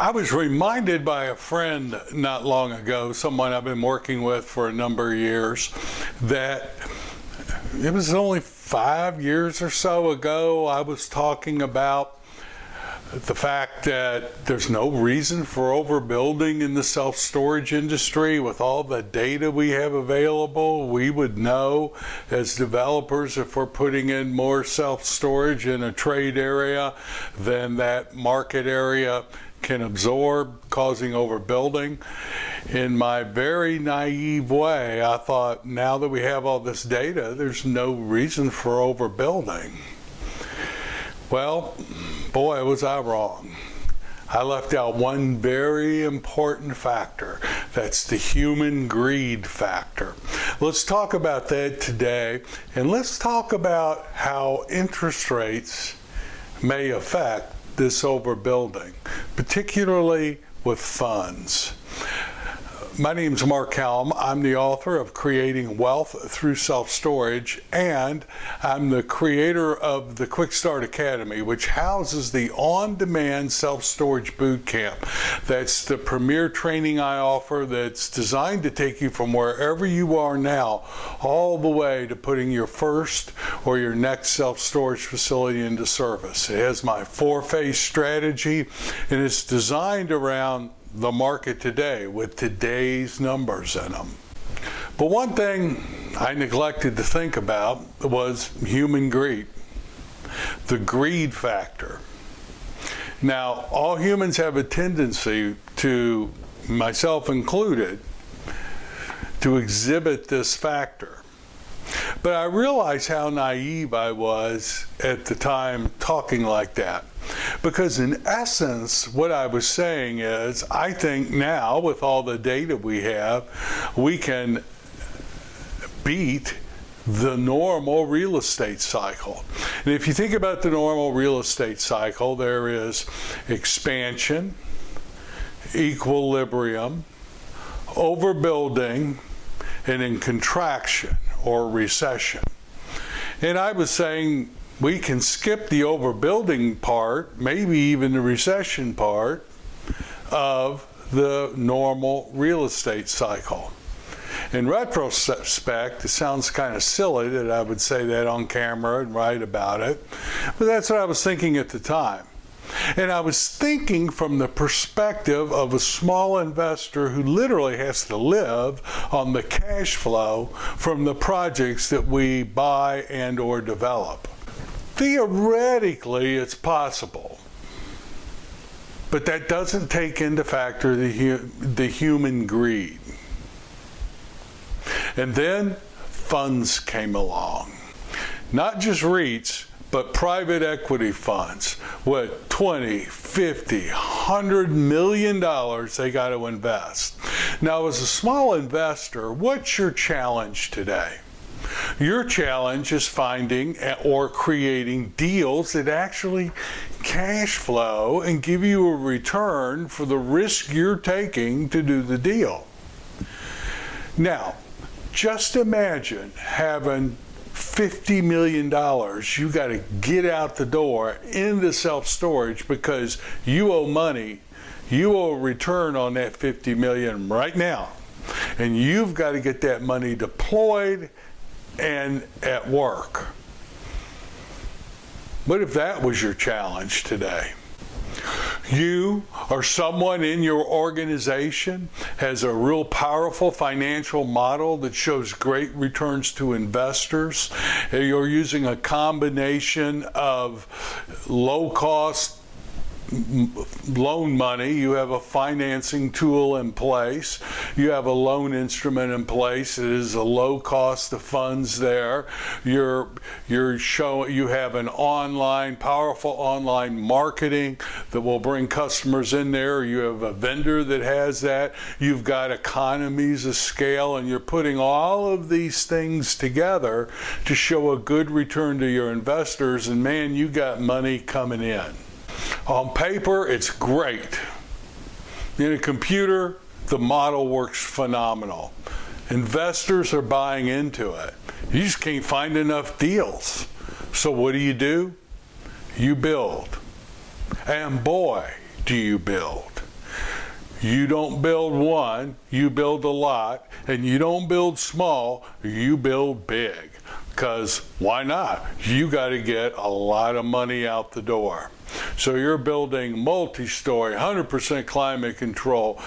I was reminded by a friend not long ago, someone I've been working with for a number of years, that it was only 5 years or so ago I was talking about the fact that there's no reason for overbuilding in the self-storage industry. With all the data we have available, we would know as developers if we're putting in more self-storage in a trade area than that market area can absorb, causing overbuilding. In my very naive way, I thought, now that we have all this data, there's no reason for overbuilding. Well, boy, was I wrong. I left out one very important factor. That's the human greed factor. Let's talk about that today, and let's talk about how interest rates may affect this overbuilding, particularly with funds. My name's Mark Helm. I'm the author of Creating Wealth Through Self-Storage, and I'm the creator of the Quick Start Academy, which houses the on-demand self-storage boot camp. That's the premier training I offer that's designed to take you from wherever you are now all the way to putting your first or your next self-storage facility into service. It has my 4-phase strategy, and it's designed around the market today with today's numbers in them. But one thing I neglected to think about was human greed, the greed factor. Now, all humans have a tendency to, myself included, to exhibit this factor. But I realized how naive I was at the time talking like that. Because in essence, what I was saying is, I think now, with all the data we have, we can beat the normal real estate cycle. And if you think about the normal real estate cycle, there is expansion, equilibrium, overbuilding, and then contraction or recession. And I was saying, we can skip the overbuilding part, maybe even the recession part of the normal real estate cycle. In retrospect, it sounds kind of silly that I would say that on camera and write about it, but that's what I was thinking at the time. And I was thinking from the perspective of a small investor who literally has to live on the cash flow from the projects that we buy and or develop. Theoretically, it's possible, but that doesn't take into factor the human greed. And then funds came along. Not just REITs, but private equity funds with $20, $50, $100 million they got to invest. Now, as a small investor, what's your challenge today? Your challenge is finding or creating deals that actually cash flow and give you a return for the risk you're taking to do the deal. Now, just imagine having $50 million you got to get out the door into self-storage because you owe money, you owe a return on that $50 million right now. And you've got to get that money deployed and at work. What if that was your challenge today? You or someone in your organization has a real powerful financial model that shows great returns to investors. You're using a combination of low-cost loan money, you have a financing tool in place, you have a loan instrument in place, it is a low cost of funds there, you have an online, powerful online marketing that will bring customers in there, you have a vendor that has that, you've got economies of scale, and you're putting all of these things together to show a good return to your investors, and man, you got money coming in. On paper, it's great. In a computer, the model works phenomenal. Investors are buying into it. You just can't find enough deals. So what do? You build. And boy, do you build. You don't build one, you build a lot, and you don't build small, you build big. Because why not? You got to get a lot of money out the door. So you're building multi-story, 100% climate control,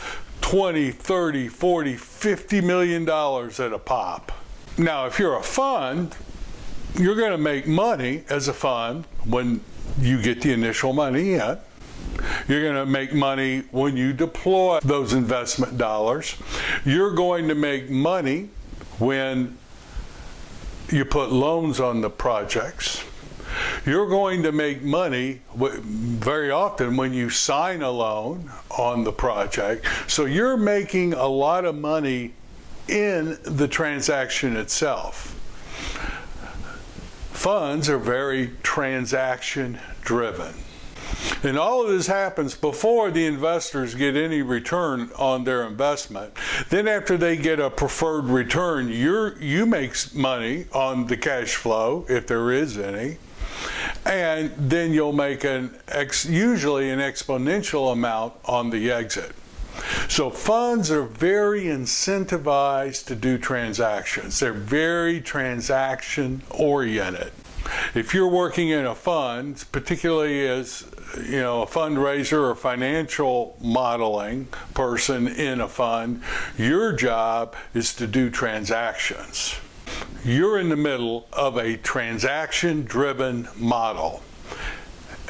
20, 30, 40, $50 million at a pop. Now, if you're a fund, you're going to make money as a fund when you get the initial money in. You're going to make money when you deploy those investment dollars. You're going to make money when you put loans on the projects. You're going to make money very often when you sign a loan on the project. So you're making a lot of money in the transaction itself. Funds are very transaction driven. And all of this happens before the investors get any return on their investment. Then after they get a preferred return, you make money on the cash flow, if there is any. And then you'll make usually an exponential amount on the exit. So funds are very incentivized to do transactions. They're very transaction oriented. If you're working in a fund, particularly as a fundraiser or financial modeling person in a fund, your job is to do transactions. You're in the middle of a transaction-driven model.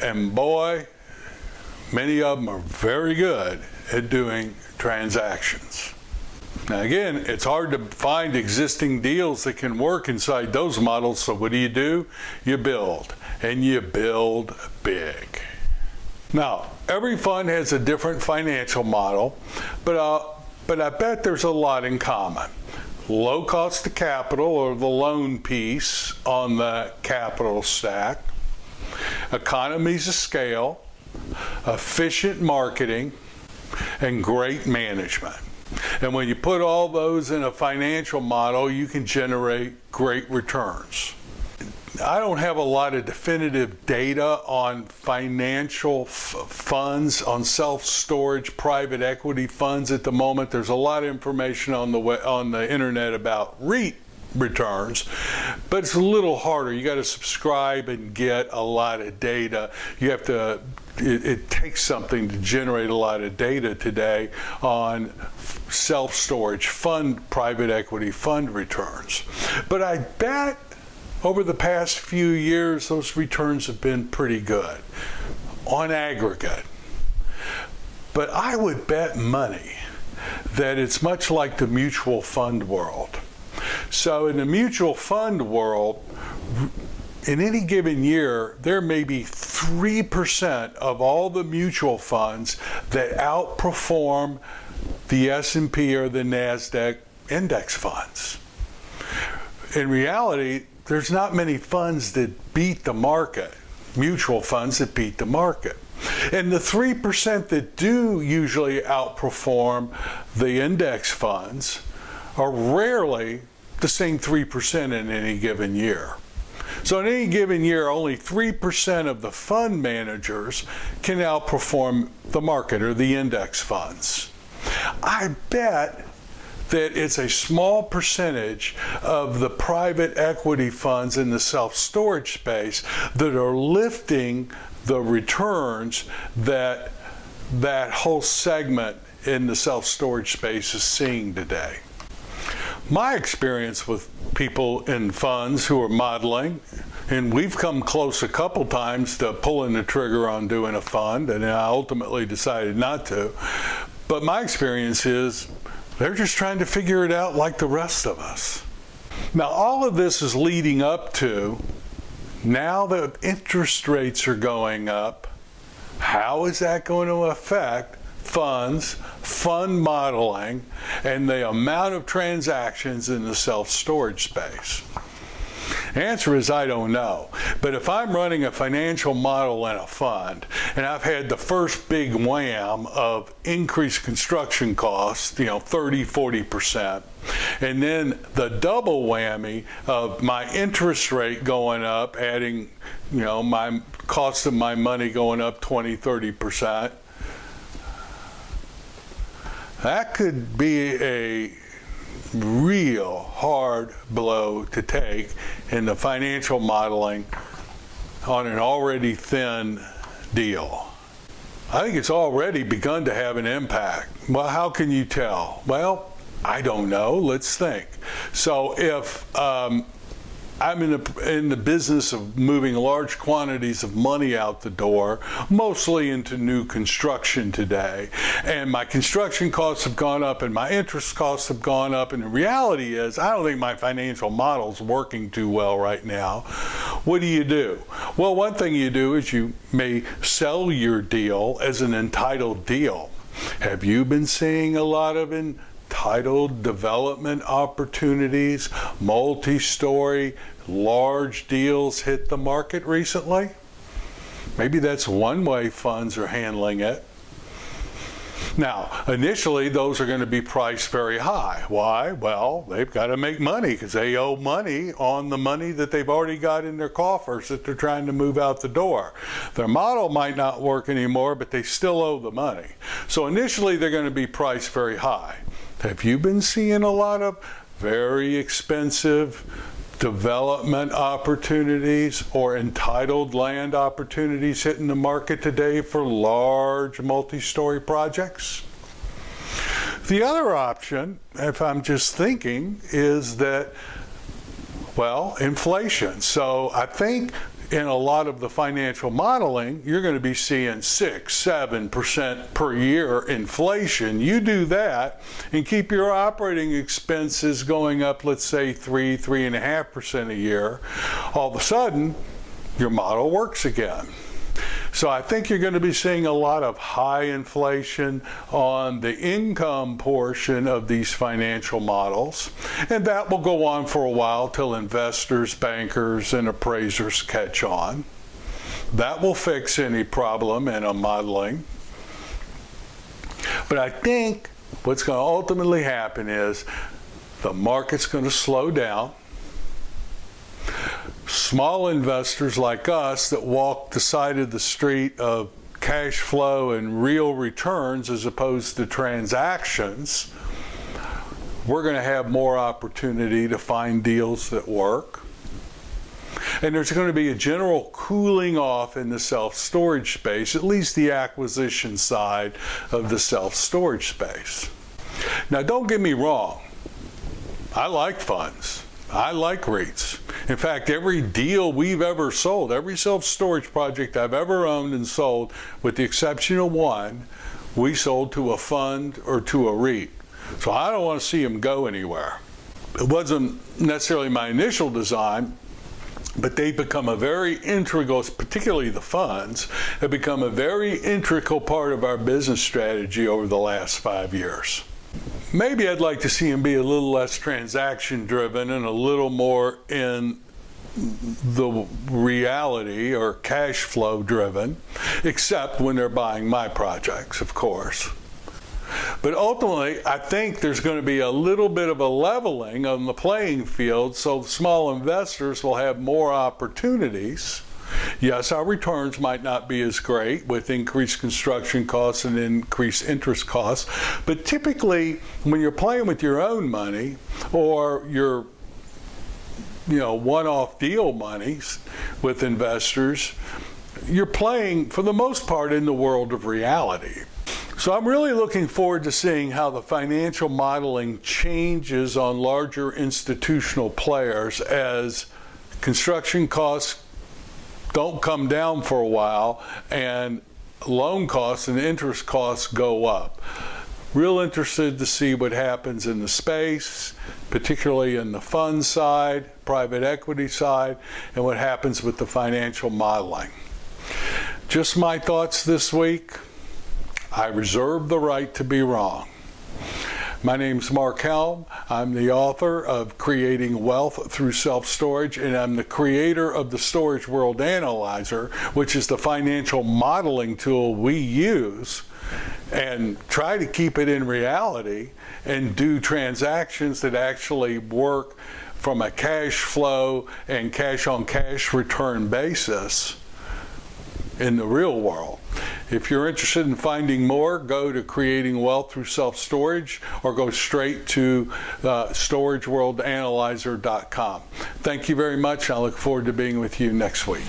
And boy, many of them are very good at doing transactions. Now again, it's hard to find existing deals that can work inside those models, so what do? You build, and you build big. Now, every fund has a different financial model, but I bet there's a lot in common. Low cost of capital, or the loan piece on the capital stack, economies of scale, efficient marketing, and great management. And when you put all those in a financial model, you can generate great returns. I don't have a lot of definitive data on financial funds, on self-storage private equity funds at the moment. There's a lot of information on the internet about REIT returns, but it's a little harder. You got to subscribe and get a lot of data. You have to. It takes something to generate a lot of data today on self-storage fund, private equity fund returns. But I bet over the past few years, those returns have been pretty good on aggregate. But I would bet money that it's much like the mutual fund world. So in the mutual fund world, in any given year, there may be 3% of all the mutual funds that outperform the S&P or the NASDAQ index funds. In reality, there's not many funds that beat the market, mutual funds that beat the market. And the 3% that do usually outperform the index funds are rarely the same 3% in any given year. So in any given year, only 3% of the fund managers can outperform the market or the index funds. I bet that it's a small percentage of the private equity funds in the self-storage space that are lifting the returns that whole segment in the self-storage space is seeing today. My experience with people in funds who are modeling, and we've come close a couple times to pulling the trigger on doing a fund, and I ultimately decided not to. But my experience is they're just trying to figure it out like the rest of us. Now, all of this is leading up to, now that interest rates are going up, how is that going to affect funds, fund modeling, and the amount of transactions in the self-storage space? The answer is I don't know. But if I'm running a financial model in a fund, and I've had the first big wham of increased construction costs, 30, 40%, and then the double whammy of my interest rate going up, adding, my cost of my money going up 20, 30%, That could be a real hard blow to take in the financial modeling on an already thin deal. I think it's already begun to have an impact. Well, how can you tell? Well, I don't know. Let's think. So if I'm in the business of moving large quantities of money out the door, mostly into new construction today, and my construction costs have gone up and my interest costs have gone up, and the reality is I don't think my financial model's working too well right now. What do? Well, one thing you do is you may sell your deal as an entitled deal. Have you been seeing a lot of entitled development opportunities, multi-story, large deals hit the market recently? Maybe that's one way funds are handling it. Now, initially, those are going to be priced very high. Why? Well, they've got to make money because they owe money on the money that they've already got in their coffers that they're trying to move out the door. Their model might not work anymore, but they still owe the money. So initially, they're going to be priced very high. Have you been seeing a lot of very expensive development opportunities or entitled land opportunities hitting the market today for large multi-story projects? The other option, if I'm just thinking, is that, well, inflation. So I think in a lot of the financial modeling, you're going to be seeing 6-7% per year inflation. You do that and keep your operating expenses going up, let's say 3.5% a year. All of a sudden, your model works again. So I think you're going to be seeing a lot of high inflation on the income portion of these financial models, and that will go on for a while till investors, bankers, and appraisers catch on. That will fix any problem in a modeling. But I think what's going to ultimately happen is the market's going to slow down. Small investors like us that walk the side of the street of cash flow and real returns as opposed to transactions, we're going to have more opportunity to find deals that work. And there's going to be a general cooling off in the self-storage space, at least the acquisition side of the self-storage space. Now, don't get me wrong. I like funds. I like REITs. In fact, every deal we've ever sold, every self-storage project I've ever owned and sold, with the exception of one, we sold to a fund or to a REIT. So I don't want to see them go anywhere. It wasn't necessarily my initial design, but they've become a very integral, particularly the funds, have become a very integral part of our business strategy over the last 5 years. Maybe I'd like to see them be a little less transaction driven and a little more in the reality or cash flow driven, except when they're buying my projects, of course. But ultimately, I think there's going to be a little bit of a leveling on the playing field, so small investors will have more opportunities. Yes, our returns might not be as great with increased construction costs and increased interest costs, but typically when you're playing with your own money or your one-off deal monies with investors, you're playing for the most part in the world of reality. So I'm really looking forward to seeing how the financial modeling changes on larger institutional players as construction costs don't come down for a while and loan costs and interest costs go up. Real interested to see what happens in the space, particularly in the fund side, private equity side, and what happens with the financial modeling. Just my thoughts this week. I reserve the right to be wrong. My name's Mark Helm. I'm the author of Creating Wealth Through Self-Storage, and I'm the creator of the Storage World Analyzer, which is the financial modeling tool we use and try to keep it in reality and do transactions that actually work from a cash flow and cash on cash return basis in the real world. If you're interested in finding more, go to Creating Wealth Through Self-Storage or go straight to storageworldanalyzer.com. Thank you very much. I look forward to being with you next week.